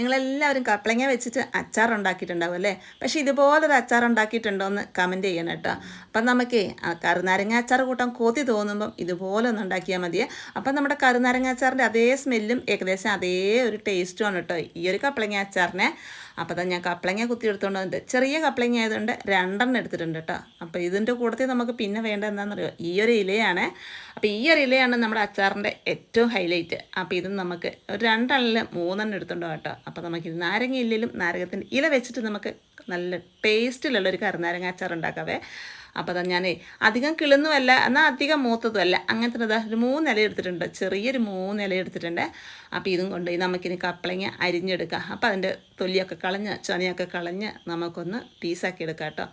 നിങ്ങളെല്ലാവരും കപ്പളങ്ങ വെച്ചിട്ട് അച്ചാർ ഉണ്ടാക്കിയിട്ടുണ്ടാവും അല്ലേ? പക്ഷേ ഇതുപോലൊരു അച്ചാർ ഉണ്ടാക്കിയിട്ടുണ്ടോ എന്ന് കമൻറ്റ് ചെയ്യണം കേട്ടോ. അപ്പം നമുക്ക് കറുനാരങ്ങ അച്ചാർ കൂട്ടാൻ കൊതി തോന്നുമ്പം ഇതുപോലെ ഒന്ന് ഉണ്ടാക്കിയാൽ മതിയേ. അപ്പം നമ്മുടെ കറുനാരങ്ങ അച്ചാറിൻ്റെ അതേ സ്മെല്ലും ഏകദേശം അതേ ഒരു ടേസ്റ്റുമാണ് കേട്ടോ ഈ ഒരു കപ്പളങ്ങ അച്ചാറിനെ. അപ്പോൾ തന്നെ ഞാൻ കപ്പളങ്ങ കുത്തിയെടുത്തുകൊണ്ട് വന്നിട്ട് ചെറിയ കപ്പളങ്ങ ആയതുകൊണ്ട് 2 എടുത്തിട്ടുണ്ട് കേട്ടോ. അപ്പോൾ ഇതിൻ്റെ കൂട്ടത്തിൽ നമുക്ക് പിന്നെ വേണ്ട എന്താണെന്നറിയോ, ഈ ഒരു ഇലയാണ്. അപ്പോൾ ഈ ഒരു ഇലയാണ് നമ്മുടെ അച്ചാറിൻ്റെ ഏറ്റവും ഹൈലൈറ്റ്. അപ്പോൾ ഇത് നമുക്ക് ഒരു 2 3 എടുത്തുണ്ടോ കേട്ടോ. അപ്പോൾ നമുക്കിത് നാരങ്ങ ഇല്ലെങ്കിലും നാരകത്തിൻ്റെ ഇല വെച്ചിട്ട് നമുക്ക് നല്ല ടേസ്റ്റിലുള്ളൊരു കറുനാരങ്ങ അച്ചാർ ഉണ്ടാക്കാവേ. അപ്പോൾ അതാ ഞാൻ അധികം കിളുന്നുമല്ല എന്നാൽ അധികം മൂത്തതുമല്ല, അങ്ങനത്തെ ഒരു 3 ഇല എടുത്തിട്ടുണ്ട്, ചെറിയൊരു 3 ഇല എടുത്തിട്ടുണ്ട്. അപ്പോൾ ഇതും കൊണ്ട് നമുക്കിനി കപ്പളങ്ങ അരിഞ്ഞെടുക്കാം. അപ്പോൾ അതിൻ്റെ തൊലിയൊക്കെ കളഞ്ഞ് ചൊനയൊക്കെ കളഞ്ഞ് നമുക്കൊന്ന് പീസാക്കി എടുക്കാം കേട്ടോ.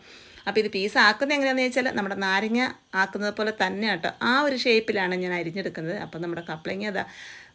അപ്പോൾ ഇത് പീസാക്കുന്നത് എങ്ങനെയാണെന്ന് വെച്ചാൽ നമ്മുടെ നാരങ്ങ ആക്കുന്നത് പോലെ തന്നെ കേട്ടോ, ആ ഒരു ഷേപ്പിലാണ് ഞാൻ അരിഞ്ഞെടുക്കുന്നത്. അപ്പോൾ നമ്മുടെ കപ്പളങ്ങ അതാ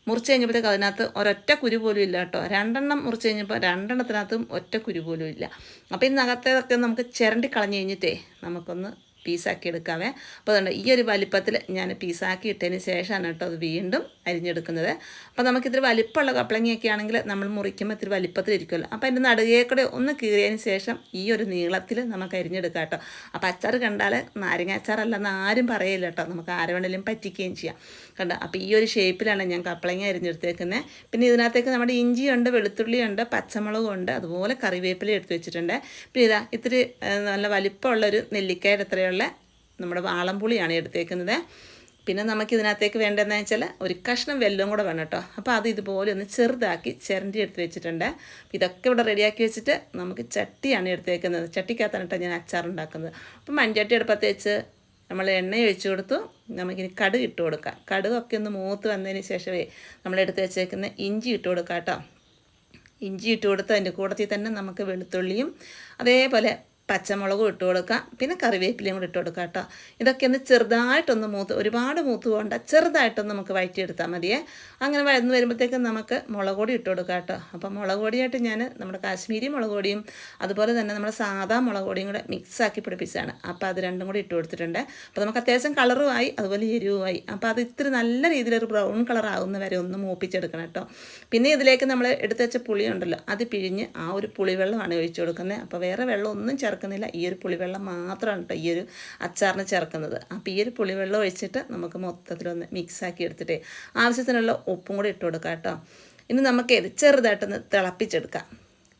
മുറിച്ച് കഴിഞ്ഞപ്പോഴത്തേക്ക് അതിനകത്ത് ഒരൊറ്റ കുരു പോലും ഇല്ല കേട്ടോ. 2 മുറിച്ച് കഴിഞ്ഞപ്പോൾ 2 ഒറ്റ കുരു പോലും ഇല്ല. അപ്പോൾ ഇതിനകത്തേതൊക്കെ നമുക്ക് ചിരണ്ടി കളഞ്ഞ് കഴിഞ്ഞിട്ടേ നമുക്കൊന്ന് പീസാക്കി എടുക്കാവേ. അപ്പോൾ അതുകൊണ്ട് ഈ ഒരു വലിപ്പത്തിൽ ഞാൻ പീസാക്കി ഇട്ടതിന് ശേഷമാണ് കേട്ടോ അത് വീണ്ടും അരിഞ്ഞെടുക്കുന്നത്. അപ്പോൾ നമുക്കിത്തിരി വലിപ്പമുള്ള കപ്പളങ്ങയൊക്കെ ആണെങ്കിൽ നമ്മൾ മുറിക്കുമ്പോൾ ഇത്തിരി വലിപ്പത്തിലിരിക്കുമല്ലോ. അപ്പോൾ അതിൻ്റെ നടുകേക്കൂടെ ഒന്ന് കീറിയതിന് ശേഷം ഈ ഒരു നീളത്തിൽ നമുക്ക് അരിഞ്ഞെടുക്കാം കേട്ടോ. അപ്പോൾ അച്ചാർ കണ്ടാൽ നാരങ്ങ അച്ചാറല്ലെന്ന് ആരും പറയില്ല കേട്ടോ, നമുക്ക് ആരെ വേണമെങ്കിലും പറ്റിക്കുകയും ചെയ്യാം കണ്ടോ. അപ്പോൾ ഈ ഒരു ഷേപ്പിലാണ് ഞാൻ കപ്പളങ്ങ അരിഞ്ഞെടുത്തേക്കുന്നത്. പിന്നെ ഇതിനകത്തേക്ക് നമ്മുടെ ഇഞ്ചിയുണ്ട്, വെളുത്തുള്ളിയുണ്ട്, പച്ചമുളകുണ്ട്, അതുപോലെ കറിവേപ്പില എടുത്ത് വെച്ചിട്ടുണ്ട്. പിന്നെ ഇതാ ഇത്തിരി നല്ല വലിപ്പമുള്ളൊരു നെല്ലിക്കയുടെ അത്രയുള്ള നമ്മുടെ വാളംപുളിയാണ് എടുത്തേക്കുന്നത്. പിന്നെ നമുക്ക് ഇതിനകത്തേക്ക് വേണ്ടതെന്ന് വെച്ചാൽ ഒരു കഷ്ണം വെല്ലവും കൂടെ വേണം കേട്ടോ. അപ്പോൾ അത് ഇതുപോലെ ഒന്ന് ചെറുതാക്കി ചിരണ്ടി എടുത്ത് വെച്ചിട്ടുണ്ട്. ഇതൊക്കെ ഇവിടെ റെഡിയാക്കി വെച്ചിട്ട് നമുക്ക് ചട്ടിയാണ് എടുത്തേക്കുന്നത്. ചട്ടിക്കകത്താണ് കേട്ടോ ഞാൻ അച്ചാർ ഉണ്ടാക്കുന്നത്. അപ്പോൾ മൺചട്ടി അടുപ്പത്ത് വെച്ച് നമ്മൾ എണ്ണ ഒഴിച്ചു കൊടുത്തു. നമുക്കിനി കടുക് ഇട്ട് കൊടുക്കാം. കടുകൊക്കെ ഒന്ന് മൂത്ത് വന്നതിന് ശേഷമേ നമ്മളെടുത്ത് വെച്ചേക്കുന്ന ഇഞ്ചി ഇട്ട് കൊടുക്കാം കേട്ടോ. ഇഞ്ചി ഇട്ട് കൊടുത്ത് അതിൻ്റെ കൂട്ടത്തിൽ തന്നെ നമുക്ക് വെളുത്തുള്ളിയും അതേപോലെ പച്ചമുളകും ഇട്ട് കൊടുക്കാം. പിന്നെ കറിവേപ്പിലയും കൂടി ഇട്ട് കൊടുക്കാം കേട്ടോ. ഇതൊക്കെ ഒന്ന് ചെറുതായിട്ടൊന്ന് ഒരുപാട് മൂത്ത് പോകണ്ട, ചെറുതായിട്ടൊന്ന് നമുക്ക് വഴറ്റിയെടുത്താൽ മതിയേ. അങ്ങനെ വഴന്ന് വരുമ്പോഴത്തേക്കും നമുക്ക് മുളക് പൊടി ഇട്ട് കൊടുക്കാം കേട്ടോ. അപ്പം മുളക് പൊടിയായിട്ട് ഞാൻ നമ്മുടെ കാശ്മീരി മുളക് പൊടിയും അതുപോലെ തന്നെ നമ്മുടെ സാധാ മുളക് പൊടിയും കൂടെ മിക്സാക്കി പിടിപ്പിച്ചാണ്. അപ്പോൾ അത് 2 കൂടി ഇട്ട് കൊടുത്തിട്ടുണ്ട്. അപ്പോൾ നമുക്ക് അത്യാവശ്യം കളറുമായി അതുപോലെ എരിവുമായി. അപ്പോൾ അത് ഇത്തിരി നല്ല രീതിയിലൊരു ബ്രൗൺ കളർ ആകുന്ന വരെ ഒന്ന് മൂപ്പിച്ചെടുക്കണം കേട്ടോ. പിന്നെ ഇതിലേക്ക് നമ്മൾ എടുത്ത് വെച്ച പുളിയുണ്ടല്ലോ, അത് പിഴിഞ്ഞ് ആ ഒരു പുളിവെള്ളമാണ് ഒഴിച്ചു കൊടുക്കുന്നത്. അപ്പോൾ വേറെ വെള്ളം ഒന്നും ചേർക്കുന്നില്ല, ഈ ഒരു പുളിവെള്ളം മാത്രമാണ് കേട്ടോ ഈ ഒരു അച്ചാറിന് ചേർക്കുന്നത്. അപ്പോൾ ഈ ഒരു പുളിവെള്ളം ഒഴിച്ചിട്ട് നമുക്ക് മൊത്തത്തിലൊന്ന് മിക്സാക്കി എടുത്തിട്ട് ആവശ്യത്തിനുള്ള ഉപ്പും കൂടി ഇട്ട് കൊടുക്കാം കേട്ടോ. ഇനി നമുക്ക് ഇത് ചെറുതായിട്ടൊന്ന് തിളപ്പിച്ചെടുക്കാം.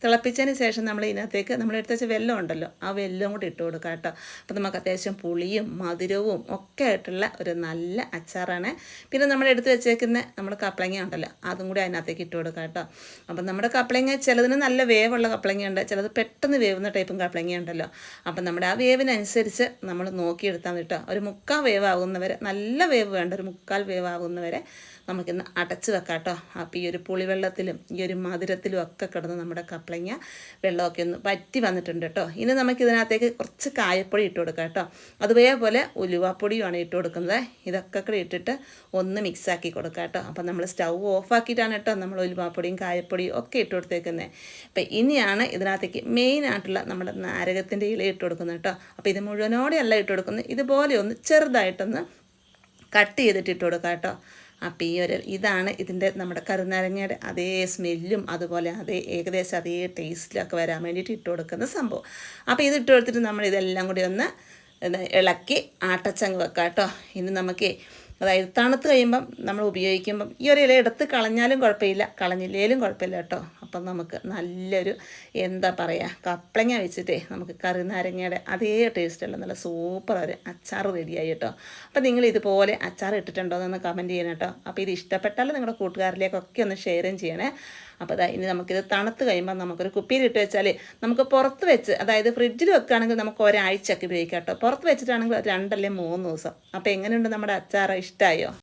തിളപ്പിച്ചതിന് ശേഷം നമ്മൾ ഇതിനകത്തേക്ക് നമ്മൾ എടുത്ത് വെച്ച വെല്ലം ഉണ്ടല്ലോ, ആ വെല്ലം കൂടി ഇട്ട് കൊടുക്കാം കേട്ടോ. അപ്പോൾ നമുക്ക് അത്യാവശ്യം പുളിയും മധുരവും ഒക്കെ ആയിട്ടുള്ള ഒരു നല്ല അച്ചാറാണ്. പിന്നെ നമ്മൾ എടുത്ത് വെച്ചേക്കുന്ന നമ്മുടെ കപ്പളങ്ങ ഉണ്ടല്ലോ, അതും കൂടി അതിനകത്തേക്ക് ഇട്ട് കൊടുക്കാം കേട്ടോ. അപ്പം നമ്മുടെ കപ്പളങ്ങ ചിലതിന് നല്ല വേവുള്ള കപ്പളങ്ങയുണ്ട്, ചിലത് പെട്ടെന്ന് വേവുന്ന ടൈപ്പും കപ്പളങ്ങ ഉണ്ടല്ലോ. അപ്പം നമ്മുടെ ആ വേവിനനുസരിച്ച് നമ്മൾ നോക്കിയെടുത്താൽ കേട്ടോ. ഒരു 3/4 വേവാകുന്നവരെ, നല്ല വേവ് വേണ്ട, ഒരു 3/4 വേവാകുന്നവരെ നമുക്കിന്ന് അടച്ച് വെക്കാം കേട്ടോ. അപ്പോൾ ഈ ഒരു പുളിവെള്ളത്തിലും ഈ ഒരു മധുരത്തിലും ഒക്കെ കിടന്ന് നമ്മുടെ കപ്പളങ്ങ വെള്ളമൊക്കെ ഒന്ന് വറ്റി വന്നിട്ടുണ്ട് കേട്ടോ. ഇനി നമുക്കിതിനകത്തേക്ക് കുറച്ച് കായപ്പൊടി ഇട്ട് കൊടുക്കാം കേട്ടോ. അതുപോലെ ഉലുവാപ്പൊടിയുമാണ് ഇട്ട് കൊടുക്കുന്നത്. ഇതൊക്കെ കൂടി ഇട്ടിട്ട് ഒന്ന് മിക്സാക്കി കൊടുക്കാം കേട്ടോ. അപ്പോൾ നമ്മൾ സ്റ്റൗ ഓഫാക്കിയിട്ടാണ് കേട്ടോ നമ്മൾ ഉലുവാപ്പൊടിയും കായപ്പൊടിയും ഒക്കെ ഇട്ട് കൊടുത്തേക്കുന്നത്. അപ്പോൾ ഇനിയാണ് ഇതിനകത്തേക്ക് മെയിനായിട്ടുള്ള നമ്മുടെ നാരകത്തിൻ്റെ ഇല ഇട്ട് കൊടുക്കുന്നത് കേട്ടോ. അപ്പോൾ ഇത് മുഴുവനോടെയല്ല ഇട്ട് കൊടുക്കുന്നത്, ഇതുപോലെ ഒന്ന് ചെറുതായിട്ടൊന്ന് കട്ട് ചെയ്തിട്ട് ഇട്ട് കൊടുക്കാം കേട്ടോ. അപ്പോൾ ഈ ഇതാണ് ഇതിൻ്റെ നമ്മുടെ കറുനാരങ്ങയുടെ അതേ സ്മെല്ലും അതുപോലെ അതേ ഏകദേശം അതേ ടേസ്റ്റിലൊക്കെ വരാൻ വേണ്ടിയിട്ട് ഇട്ട് കൊടുക്കുന്ന സംഭവം. അപ്പോൾ ഇത് ഇട്ട് കൊടുത്തിട്ട് നമ്മൾ ഇതെല്ലാം കൂടി ഒന്ന് ഇളക്കി ആട്ടച്ചങ്ങ് വെക്കാം കേട്ടോ. ഇനി നമുക്ക് അതായത് തണുത്ത് കഴിയുമ്പം നമ്മൾ ഉപയോഗിക്കുമ്പം ഈ ഒരു ഇല എടുത്ത് കളഞ്ഞാലും കുഴപ്പമില്ല, കളഞ്ഞില്ലേലും കുഴപ്പമില്ല കേട്ടോ. അപ്പം നമുക്ക് നല്ലൊരു എന്താ പറയുക, കപ്പളങ്ങ വെച്ചിട്ടേ നമുക്ക് കറുനാരങ്ങയുടെ അതേ ടേസ്റ്റുള്ള നല്ല സൂപ്പർ ഒരു അച്ചാർ റെഡിയായി കേട്ടോ. അപ്പം നിങ്ങൾ ഇതുപോലെ അച്ചാർ ഇട്ടിട്ടുണ്ടോ എന്നൊന്ന് കമൻറ്റ് ചെയ്യണം കേട്ടോ. അപ്പോൾ ഇത് ഇഷ്ടപ്പെട്ടാൽ നിങ്ങളുടെ കൂട്ടുകാരിലേക്കൊക്കെ ഒന്ന് ഷെയറും ചെയ്യണേ. അപ്പോൾ ഇനി നമുക്കിത് തണുത്ത് കഴിയുമ്പോൾ നമുക്കൊരു കുപ്പിയിലിട്ട് വെച്ചാൽ നമുക്ക് പുറത്ത് വെച്ച്, അതായത് ഫ്രിഡ്ജിൽ വെക്കുകയാണെങ്കിൽ നമുക്ക് ഒരാഴ്ചയൊക്കെ ഉപയോഗിക്കാം കേട്ടോ. പുറത്ത് വെച്ചിട്ടാണെങ്കിൽ 2 അല്ലെങ്കിൽ 3 ദിവസം. അപ്പോൾ എങ്ങനെയുണ്ട് നമ്മുടെ അച്ചാർ, ഇഷ്ടമായോ?